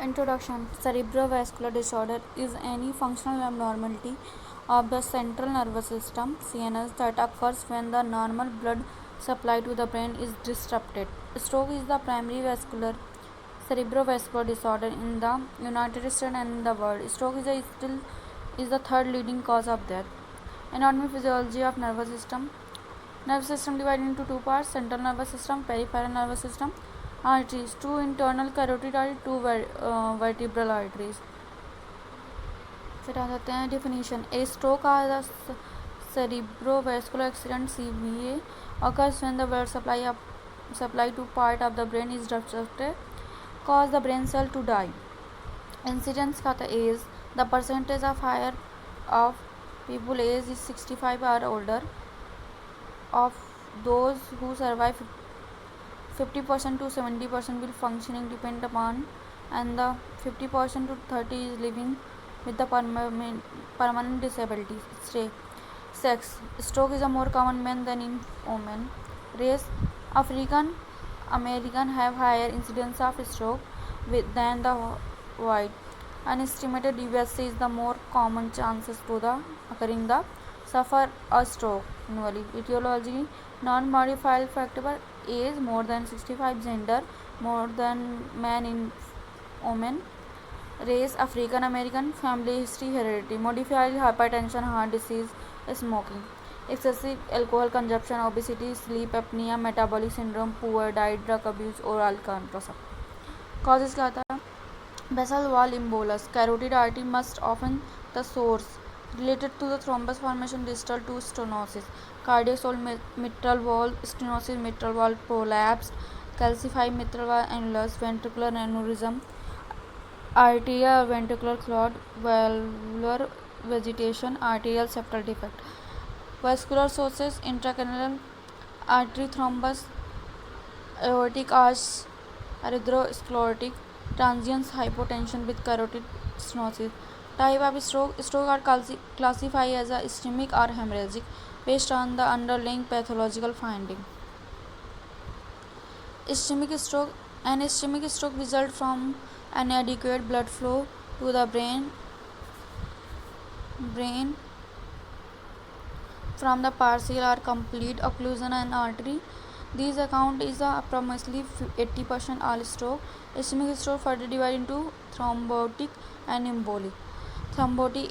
Introduction. Cerebrovascular disorder is any functional abnormality of the central nervous system (CNS) that occurs when the normal blood supply to the brain is disrupted. Stroke is the primary cerebrovascular disorder in the United States and in the world. Stroke is the third leading cause of death. Anatomy, physiology of nervous system. Nervous system divided into two parts: central nervous system, peripheral nervous system. Arteries: two internal carotid arteries, two vertebral arteries. फिर आ जाते हैं definition. A stroke is a cerebrovascular accident (CVA) occurs when the blood supply to part of the brain is disrupted, cause the brain cell to die. Incidence का था age. The percentage of people age is 65 or older. Of those who survive, 50% to 70% will functioning depend upon, and the 50% to 30% is living with the permanent disability. Sex. Stroke is a more common men than in women. Race. African American have higher incidence of stroke than the white. Unestimated DVSC is the more common chances to the occurring the suffer a stroke annually. Etiology. Non-modified factor: age more than 65, gender more than man in women, race African American, family history heredity, modified hypertension, heart disease, smoking, excessive alcohol consumption, obesity, sleep apnea, metabolic syndrome, poor diet, drug abuse, oral contraception. Causes क्या था? Basal wall embolus, carotid artery must often the source, related to the thrombus formation distal to stenosis, cardiac mitral valve stenosis, mitral valve prolapse, calcified mitral valve annulus, ventricular aneurysm, arterial ventricular clot, valvular vegetation, arterial septal defect. Vascular sources: intracranial artery thrombus, aortic arch, arteriosclerotic, transient hypotension with carotid stenosis. Type of stroke: stroke are classified as a ischemic or hemorrhagic based on the underlying pathological finding. Ischemic stroke: an ischemic stroke results from inadequate blood flow to the brain from the partial or complete occlusion an artery. This account is approximately 80% all stroke. Ischemic stroke further divided into thrombotic and embolic. Thrombotic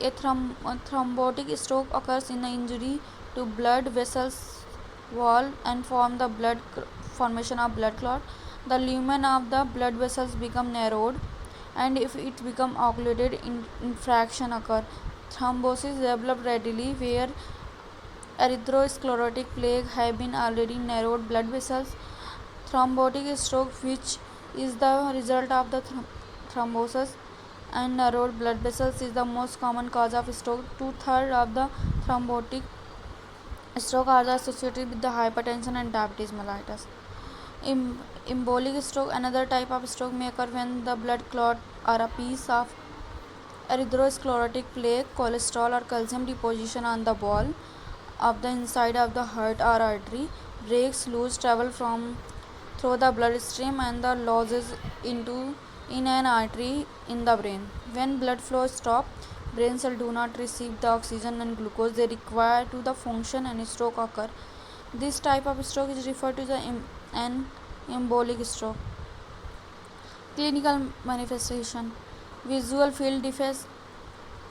stroke occurs in the injury to blood vessels wall and formation of blood clot. The lumen of the blood vessels become narrowed, and if it become occluded, infraction occur. Thrombosis develop readily where atherosclerotic plaque have been already narrowed blood vessels. Thrombotic stroke, which is the result of the thrombosis and narrowed blood vessels, is the most common cause of stroke. 2/3 of the thrombotic stroke are associated with the hypertension and diabetes mellitus. Embolic stroke, another type of stroke, may occur when the blood clot or a piece of atherosclerotic plaque, cholesterol or calcium deposition on the wall of the inside of the heart or artery breaks loose, travel through the bloodstream and the lodges in an artery in the brain. When blood flow stops, brain cells do not receive the oxygen and glucose they require to the function, and stroke occur. This type of stroke is referred to as an embolic stroke. Clinical manifestation: visual field defects,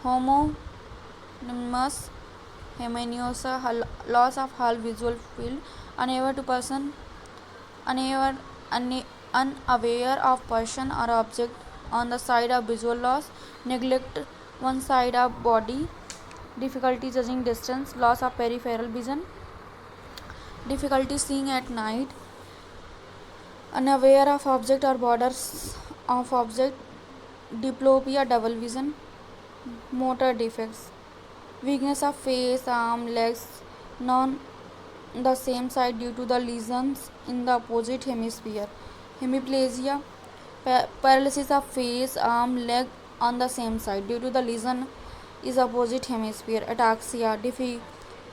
homonymous hemiosa, loss of all visual field, unaware of person or object on the side of visual loss, neglect one side of body, difficulty judging distance, loss of peripheral vision, difficulty seeing at night, unaware of object or borders of object, diplopia, double vision, motor defects, weakness of face, arm, legs, non the same side due to the lesions in the opposite hemisphere, hemiplegia, paralysis of face, arm, leg on the same side due to the lesion is opposite hemisphere, ataxia,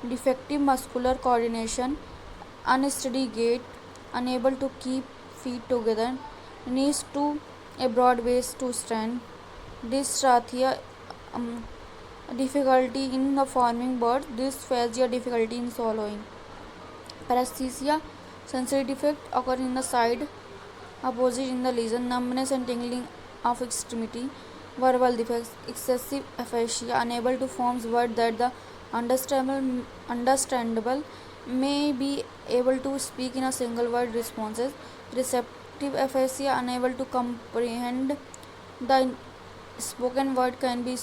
defective muscular coordination, unsteady gait, unable to keep feet together, needs to a broad base to stand. Dysarthria, um, difficulty in the forming words. Dysphagia, difficulty in swallowing. Paresthesia, sensory defect occur in the side opposite in the lesion. Numbness and tingling of extremity. Verbal defects, excessive aphasia, unable to form words that the understandable, may be able to speak in a single word responses. Receptive aphasia, unable to comprehend the spoken word, can be